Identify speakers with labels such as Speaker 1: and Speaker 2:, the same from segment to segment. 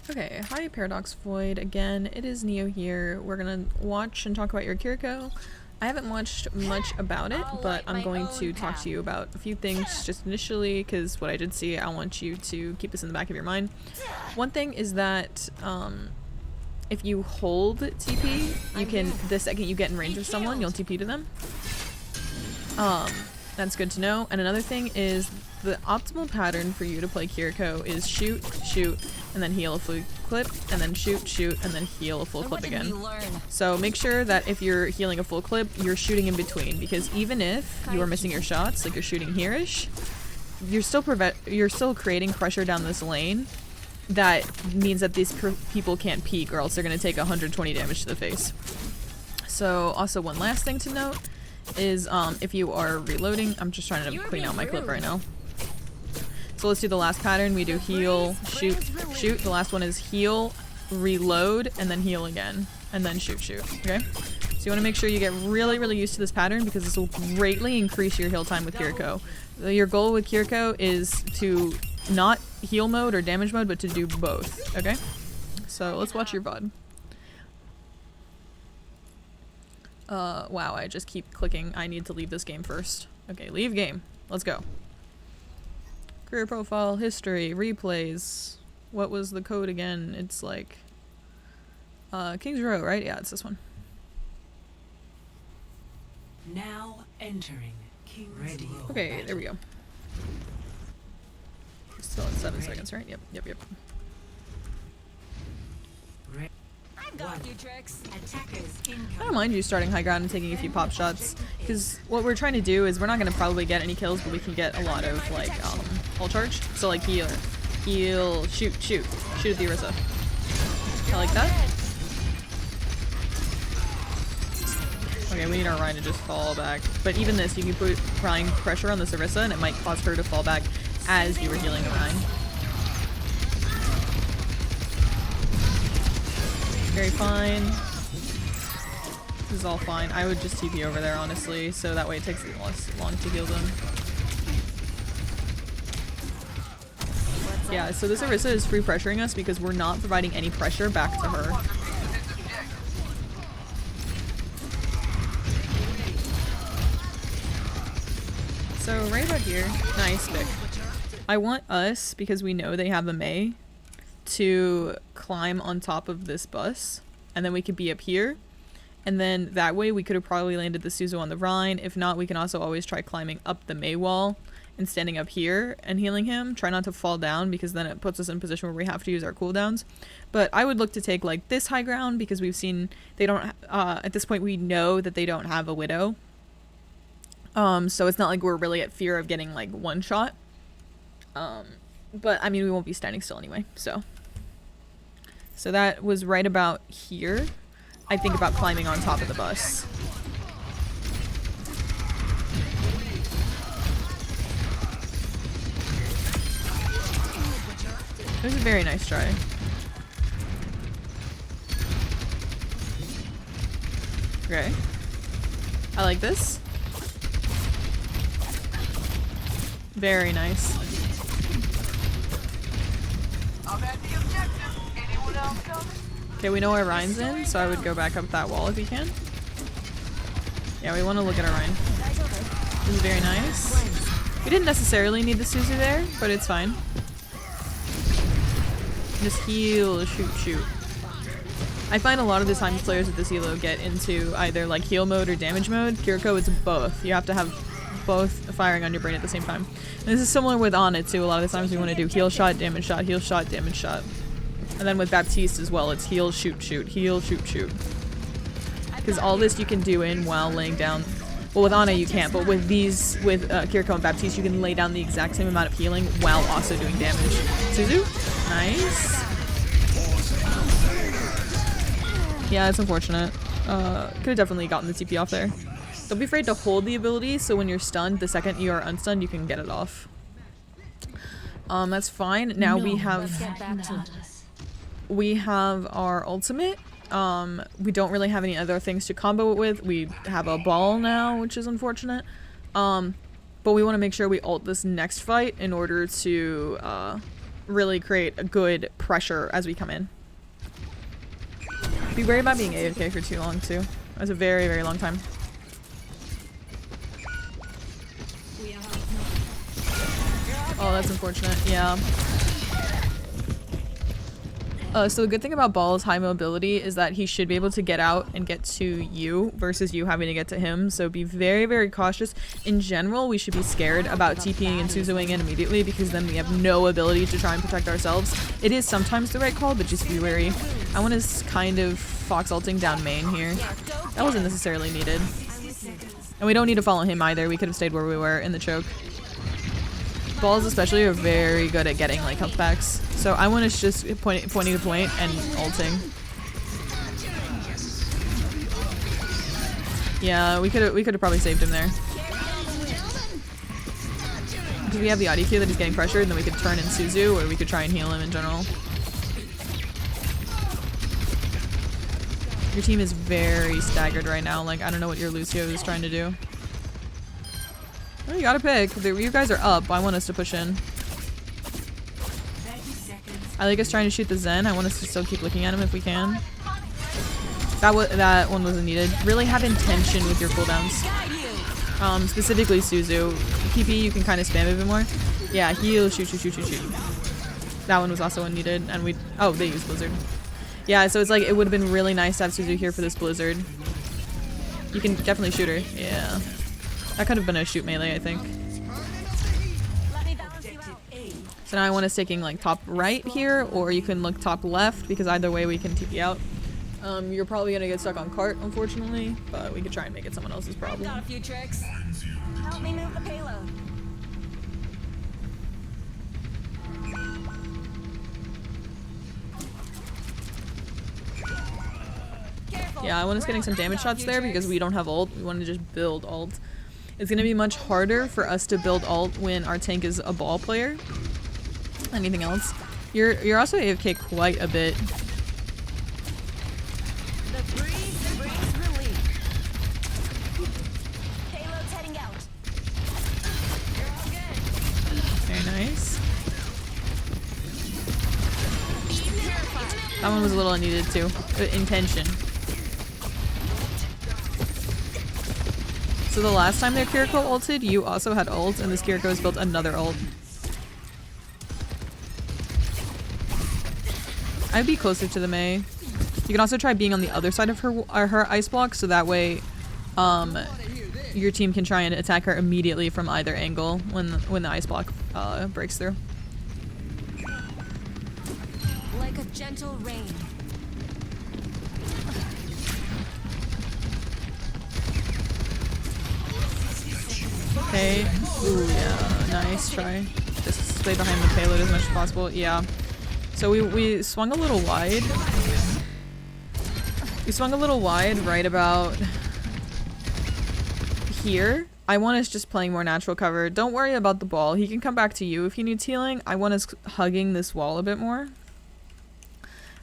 Speaker 1: Okay, hi ParadoxVoid again. It is Neo here. We're gonna watch and talk about your Kiriko. I haven't watched much about it, but I'm going to talk to you about a few things just initially, because what I did see, I want you to keep this in the back of your mind. One thing is that if you hold TP, you can, the second you get in range of someone, you'll TP to them. That's good to know. And another thing is the optimal pattern for you to play Kiriko is shoot, shoot, and then heal a full clip, and then shoot, shoot, and then heal a full clip again. So make sure that if you're healing a full clip, you're shooting in between, because even if you are missing your shots, like you're shooting here-ish, you're still creating pressure down this lane that means that these people can't peek, or else they're going to take 120 damage to the face. So also one last thing to note is if you are reloading, I'm just trying to clean out my clip right now. So let's do the last pattern. We do heal, shoot, shoot. The last one is heal, reload, and then heal again, and then shoot, shoot. Okay? So you want to make sure you get really, really used to this pattern, because this will greatly increase your heal time with Kiriko. Your goal with Kiriko is to not heal mode or damage mode, but to do both. Okay? So let's watch your VOD. Wow, I just keep clicking. I need to leave this game first. Okay, leave game. Let's go. Career profile, history, replays. What was the code again? It's like King's Row, right? Yeah, it's this one.
Speaker 2: Now entering King's Row.
Speaker 1: Okay, there we go. Still in 7 seconds, right? Yep, yep, yep.
Speaker 2: Got you, tricks. Attackers
Speaker 1: I don't mind you starting high ground and taking a few pop shots, because what we're trying to do is we're not going to probably get any kills, but we can get a lot of like full charge. So like heal, shoot, shoot, shoot at the Orisa. I like that. Okay, we need our Rhine to just fall back. But even this, you can put applying pressure on this Orisa, and it might cause her to fall back as you were healing the Rhine. Very fine. This is all fine. I would just TP over there, honestly, so that way it takes less long to heal them. Yeah, so this Orisa is free pressuring us because we're not providing any pressure back to her. So right about here, nice pick. I want us, because we know they have a Mei, to climb on top of this bus, and then we could be up here, and then that way we could have probably landed the Suzu on the Rhine. If not, we can also always try climbing up the Mei wall and standing up here and healing him. Try not to fall down, because then it puts us in a position where we have to use our cooldowns. But I would look to take like this high ground, because we've seen they don't at this point we know that they don't have a Widow, so it's not like we're really at fear of getting like one shot. But I mean, we won't be standing still anyway, so that was right about here. I think about climbing on top of the bus. It was a very nice try. Okay. I like this. Very nice. Okay, we know our Rhine's in, so I would go back up that wall if you can. Yeah, we want to look at our Rhine. This is very nice. We didn't necessarily need the Suzu there, but it's fine. Just heal, shoot, shoot. I find a lot of the times players with this elo get into either like heal mode or damage mode. Kiriko, it's both. You have to have both firing on your brain at the same time. And this is similar with Ana too. A lot of the times we want to do heal shot, damage shot, heal shot, damage shot. And then with Baptiste as well, it's heal, shoot, shoot, heal, shoot, shoot. Because all this you can do in while laying down. Well, with Ana you can't, but with these, with Kiriko and Baptiste, you can lay down the exact same amount of healing while also doing damage. Suzu, nice. Yeah, it's unfortunate. Could have definitely gotten the TP off there. Don't be afraid to hold the ability, so when you're stunned, the second you are unstunned, you can get it off. That's fine. Now we have our ultimate. We don't really have any other things to combo it with. We have a ball now, which is unfortunate. But we want to make sure we ult this next fight in order to really create a good pressure as we come in. Be worried about being AFK for too long too. That's a very, very long time. Oh, that's unfortunate. Yeah. So the good thing about Ball's high mobility is that he should be able to get out and get to you versus you having to get to him. So be very, very cautious. In general, we should be scared about TPing and Suzuing in immediately because then we have no ability to try and protect ourselves. It is sometimes the right call, but just be wary. I want to kind of Fox ulting down main here. That wasn't necessarily needed. And we don't need to follow him either. We could have stayed where we were in the choke. Balls especially are very good at getting like health packs. So I want to just pointing to point and ulting. Yeah, we could have probably saved him there. Because we have the IDQ that he's getting pressured, and then we could turn in Suzu, or we could try and heal him in general. Your team is very staggered right now. Like, I don't know what your Lucio is trying to do. Well, you gotta pick. You guys are up. I want us to push in. I like us trying to shoot the Zen. I want us to still keep looking at him if we can. That one wasn't needed. Really have intention with your cooldowns. Specifically Suzu. PP you can kind of spam a bit more. Yeah, heal, shoot. That one was also unneeded, and we. Oh, they used Blizzard. Yeah, so it's like it would have been really nice to have Suzu here for this Blizzard. You can definitely shoot her. Yeah, that could have been a shoot melee, I think. So now I want us taking like top right here, or you can look top left because either way we can TP out. You're probably gonna get stuck on cart, unfortunately, but we could try and make it someone else's problem.
Speaker 3: Got a few tricks. Help me move the payload.
Speaker 1: Yeah, I want us getting some damage shots there because we don't have ult. We want to just build ult. It's gonna be much harder for us to build ult when our tank is a ball player. Anything else? You're also AFK quite a bit.
Speaker 3: The breeze brings relief. Payload's heading out. You're all good.
Speaker 1: Very nice. That one was a little unneeded too. Intention. So the last time their Kiriko ulted, you also had ult, and this Kiriko has built another ult. I'd be closer to the Mei. You can also try being on the other side of her ice block, so that way your team can try and attack her immediately from either angle when the ice block breaks through.
Speaker 3: Like a gentle rain.
Speaker 1: Okay. Ooh, yeah. Nice try. Just stay behind the payload as much as possible. Yeah. So we swung a little wide. We swung a little wide right about here. I want us just playing more natural cover. Don't worry about the ball. He can come back to you if he needs healing. I want us hugging this wall a bit more.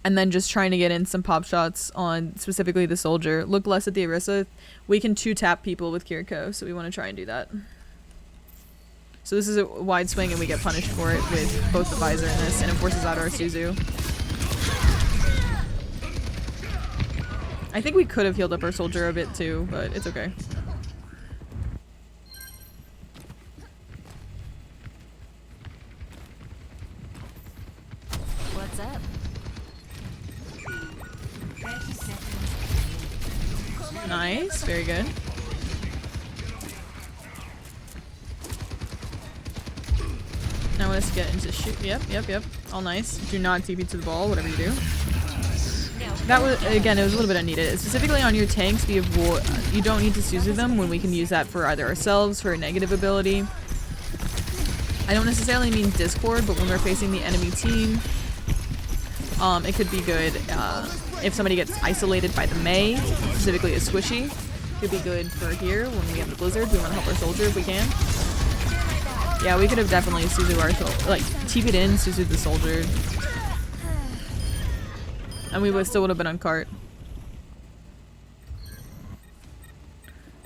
Speaker 1: And then just trying to get in some pop shots on specifically the soldier. Look less at the Orisa. We can 2-tap people with Kiriko, so we want to try and do that. So this is a wide swing and we get punished for it with both the visor and this, and it forces out our Suzu. I think we could have healed up our soldier a bit too, but it's okay.
Speaker 3: What's up?
Speaker 1: Nice, very good. Now I want us to get into shoot. Yep. All nice. Do not TP to the ball, whatever you do. That was, again, it was a little bit unneeded. Specifically on your tanks, you don't need to Suzu them when we can use that for either ourselves, for a negative ability. I don't necessarily mean Discord, but when we're facing the enemy team, it could be good if somebody gets isolated by the Mei, specifically a Squishy. Could be good for here when we have the Blizzard. We want to help our soldier if we can. Yeah, we could have definitely Suzu our soldier, like TP'd in, Suzu the soldier. And we still would have been on cart.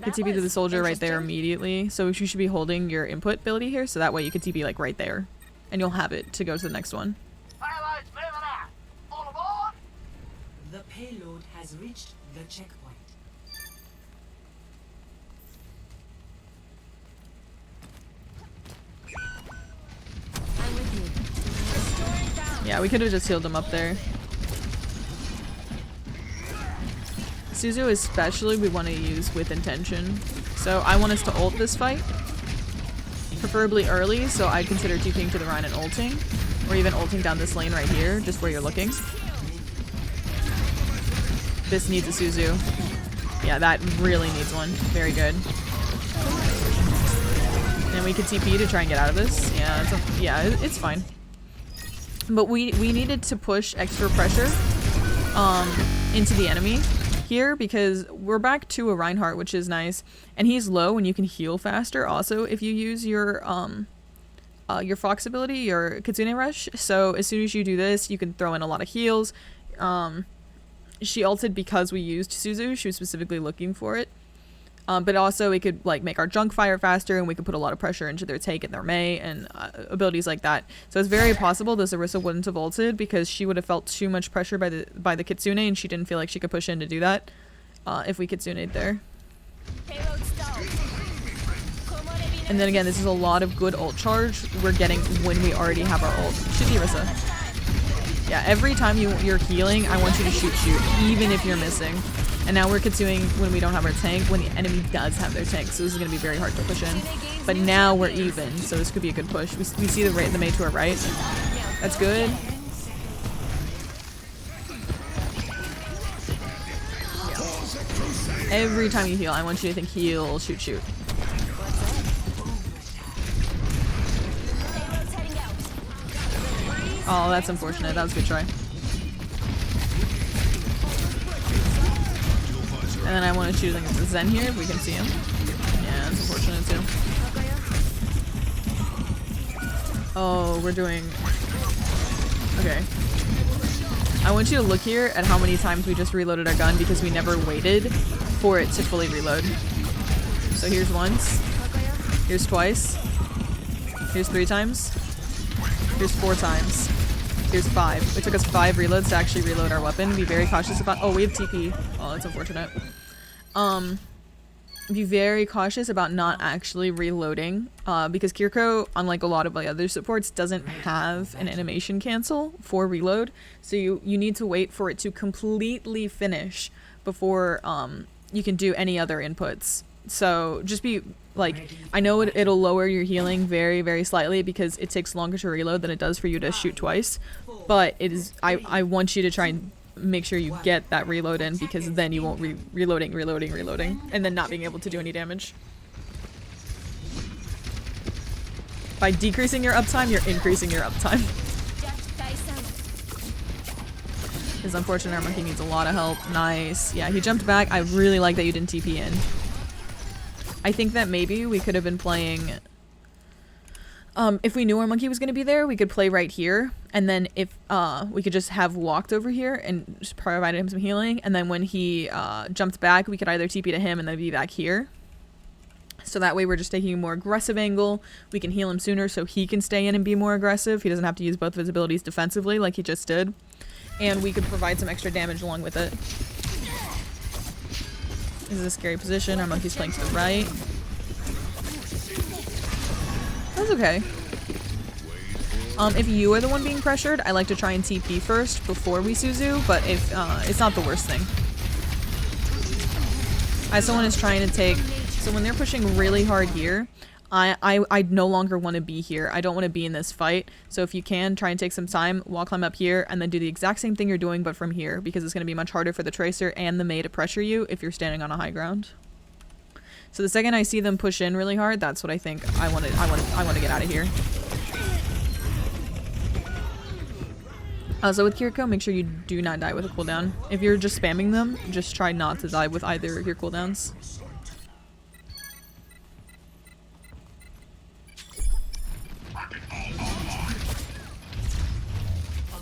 Speaker 1: Could TP to the soldier right there immediately. So you should be holding your input ability here, so that way you could TP like right there. and you'll have it to go to the next one.
Speaker 2: The payload has reached the checkpoint.
Speaker 3: I'm with you. Restoring balance.
Speaker 1: Yeah, we could have just healed him up there. Suzu especially we want to use with intention. So I want us to ult this fight. Preferably early, so I'd consider TPing to the Rhine and ulting. Or even ulting down this lane right here, just where you're looking. This needs a Suzu. Yeah, that really needs one. Very good. And we could TP to try and get out of this. Yeah, it's fine. But we needed to push extra pressure into the enemy here because we're back to a Reinhardt, which is nice. And he's low and you can heal faster also if you use your Fox ability, your Kitsune Rush. So as soon as you do this, you can throw in a lot of heals. She ulted because we used Suzu. She was specifically looking for it. But also it could like make our junk fire faster and we could put a lot of pressure into their take and their Mei and abilities like that. So it's very possible this Orisa wouldn't have ulted because she would have felt too much pressure by the Kitsune and she didn't feel like she could push in to do that if we Kitsune'd there.
Speaker 3: Payload stalled.
Speaker 1: And then again, this is a lot of good ult charge we're getting when we already have our ult. Shoot the Orisa. Yeah, every time you're healing, I want you to shoot, even if you're missing. And now we're Kitsuing when we don't have our tank, when the enemy does have their tank, so this is going to be very hard to push in. But now we're even, so this could be a good push. We see the Mei to our right. That's good. Yeah. Every time you heal, I want you to think heal, shoot. Oh, that's unfortunate. That was a good try. And then I want to choose against the Zen here if we can see him. Yeah, it's unfortunate too. Oh, we're doing... Okay. I want you to look here at how many times we just reloaded our gun because we never waited for it to fully reload. So here's once. Here's twice. Here's 3 times. Here's 4 times. Here's 5. It took us 5 reloads to actually reload our weapon. Be very cautious about... Oh, we have TP. Oh, that's unfortunate. Be very cautious about not actually reloading. Because Kiriko, unlike a lot of the other supports, doesn't have an animation cancel for reload. So you need to wait for it to completely finish before you can do any other inputs. So just be... Like, I know it'll lower your healing very, very slightly because it takes longer to reload than it does for you to shoot twice. But it is, I want you to try and make sure you get that reload in because then you won't reloading, and then not being able to do any damage. By decreasing your uptime, you're increasing your uptime. It's unfortunate our monkey needs a lot of help. Nice. Yeah, he jumped back. I really like that you didn't TP in. I think that maybe we could have been playing, if we knew our monkey was going to be there, we could play right here, and then if we could just have walked over here and just provided him some healing, and then when he jumped back, we could either TP to him and then be back here. So that way we're just taking a more aggressive angle, we can heal him sooner so he can stay in and be more aggressive, he doesn't have to use both of his abilities defensively like he just did, and we could provide some extra damage along with it. This is a scary position. Our monkey's playing to the right. That's okay. If you are the one being pressured, I like to try and TP first before we Suzu, but if it's not the worst thing. As someone is trying to take... So when they're pushing really hard here, I no longer want to be here. I don't want to be in this fight. So if you can, try and take some time, wall climb up here, and then do the exact same thing you're doing, but from here, because it's going to be much harder for the Tracer and the Mei to pressure you if you're standing on a high ground. So the second I see them push in really hard, that's what I think I want to get out of here. So with Kiriko, make sure you do not die with a cooldown. If you're just spamming them, just try not to die with either of your cooldowns.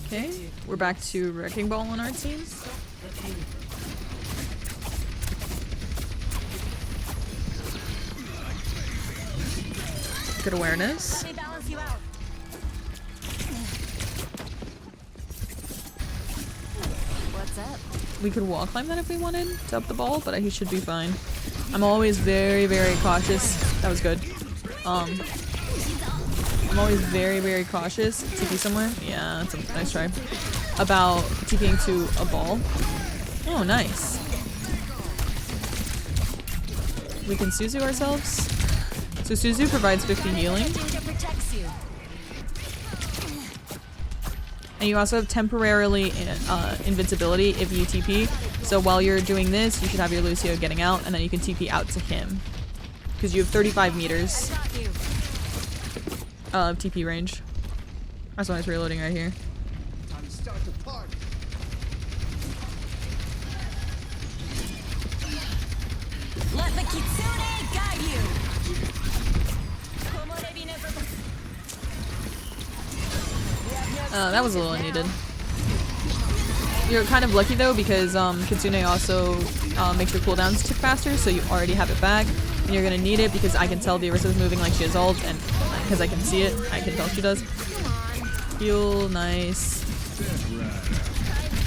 Speaker 1: Okay, we're back to Wrecking Ball on our team. Good awareness.
Speaker 3: Let me balance you out. What's up?
Speaker 1: We could wall climb that if we wanted to up the ball, but he should be fine. I'm always very, very cautious. That was good. I'm always very, very cautious. TP somewhere? Yeah, that's a nice try. About TPing to a ball. Oh, nice. We can Suzu ourselves. So Suzu provides 50 healing.
Speaker 3: Danger protects you.
Speaker 1: And you also have temporarily invincibility if you TP. So while you're doing this, you should have your Lucio getting out, and then you can TP out to him. Because you have 35 meters
Speaker 3: Got you.
Speaker 1: of TP range. That's why it's reloading right here.
Speaker 4: Time to start the party.
Speaker 3: Let the Kitsune guide you.
Speaker 1: That was a little unneeded. You're kind of lucky though because Kitsune also makes your cooldowns tick faster, so you already have it back. And you're gonna need it because I can tell the Orisa's moving like she has ult, and because I can see it, I can tell she does. Heal, nice.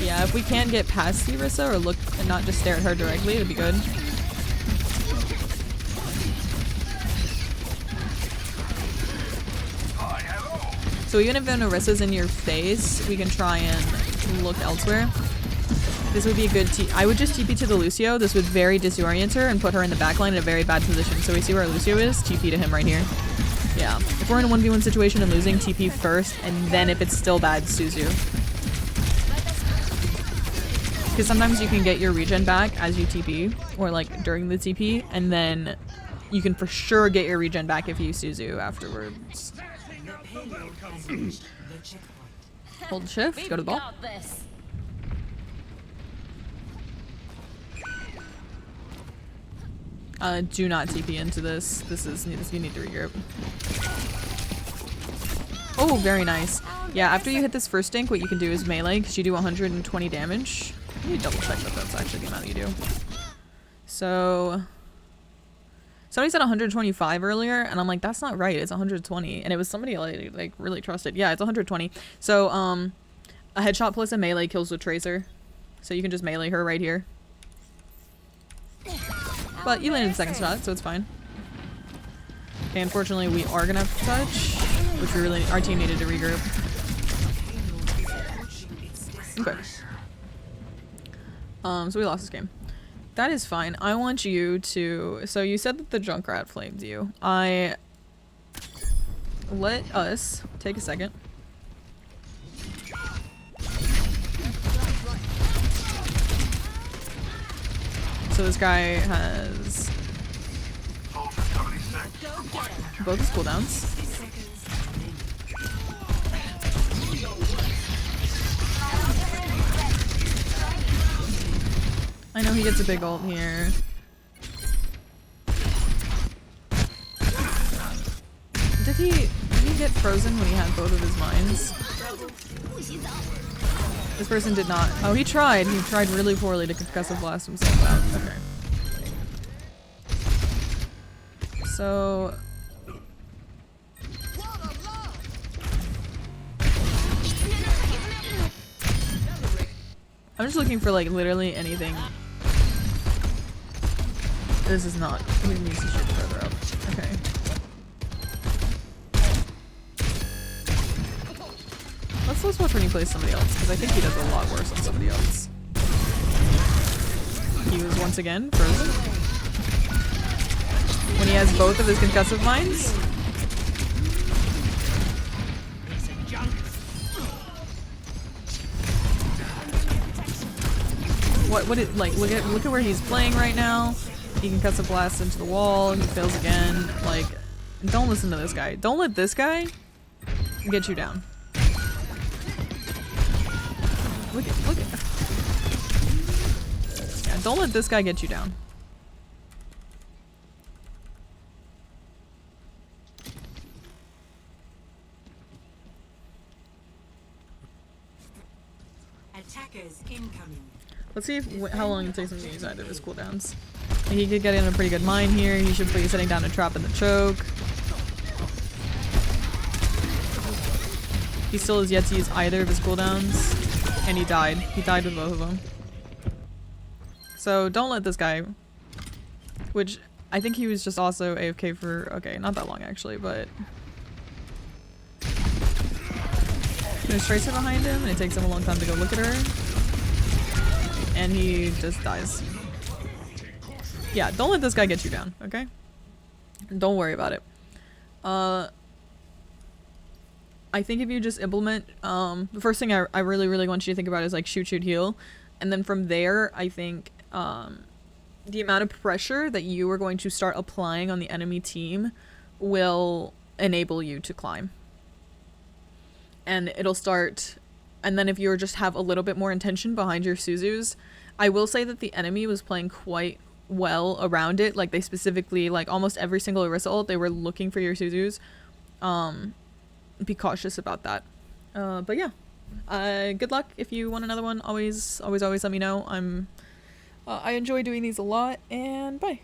Speaker 1: Yeah, if we can't get past the Orisa or look and not just stare at her directly, it'd be good. So even if an Orisa's in your face, we can try and look elsewhere. This would be a good I would just TP to the Lucio. This would very disorient her and put her in the backline in a very bad position. So we see where our Lucio is, TP to him right here. Yeah. If we're in a 1v1 situation and losing, TP first, and then if it's still bad, Suzu. Because sometimes you can get your regen back as you TP, or like during the TP, and then you can for sure get your regen back if you Suzu afterwards.
Speaker 2: The payload has reached the checkpoint.
Speaker 1: Hold shift, go to the ball.
Speaker 3: Got this.
Speaker 1: Do not TP into this. You need to regroup. Oh, very nice. Yeah, after you hit this first dink, what you can do is melee, because you do 120 damage. Let me double check that that's actually the amount you do. So somebody said 125 earlier, and I'm like, that's not right. It's 120, and it was somebody I like really trusted. Yeah, it's 120. So a headshot plus a melee kills the Tracer, so you can just melee her right here. But you landed the second shot, so it's fine. Okay, unfortunately, we are gonna have to touch, which we really our team needed to regroup. Okay. So we lost this game. That is fine. I want you to. So you said that the Junkrat flamed you. Let us take a second. So this guy has both his cooldowns. I know he gets a big ult here. Did he get frozen when he had both of his mines? This person did not. Oh, he tried. He tried really poorly to concussive blast himself out. Okay. So I'm just looking for like literally anything. This is not. We need to shoot further up. Okay. Let's watch when he plays somebody else, because I think he does a lot worse on somebody else. He was once again frozen. When he has both of his concussive mines. What it like look at where he's playing right now. He concussive blasts into the wall, he fails again. Like, don't listen to this guy. Don't let this guy get you down. Look at yeah, don't let this guy get you down.
Speaker 2: Attackers incoming.
Speaker 1: Let's see how long it takes him to use either of his cooldowns. He could get in a pretty good mine here. He should be setting down a trap in the choke. He still has yet to use either of his cooldowns. And he died. He died with both of them. So don't let this guy, which I think he was just also AFK for, okay, not that long actually, but there's Tracer behind him and it takes him a long time to go look at her. And he just dies. Yeah, don't let this guy get you down, okay? Don't worry about it. I think if you just implement, the first thing I really, really want you to think about is like shoot, shoot, heal. And then from there, I think the amount of pressure that you are going to start applying on the enemy team will enable you to climb. And it'll start, and then if you just have a little bit more intention behind your Suzus, I will say that the enemy was playing quite well around it. Like they specifically, like almost every single Orisa ult, they were looking for your Suzus. Be cautious about that. But yeah, good luck. If you want another one, always let me know. I enjoy doing these a lot, and bye.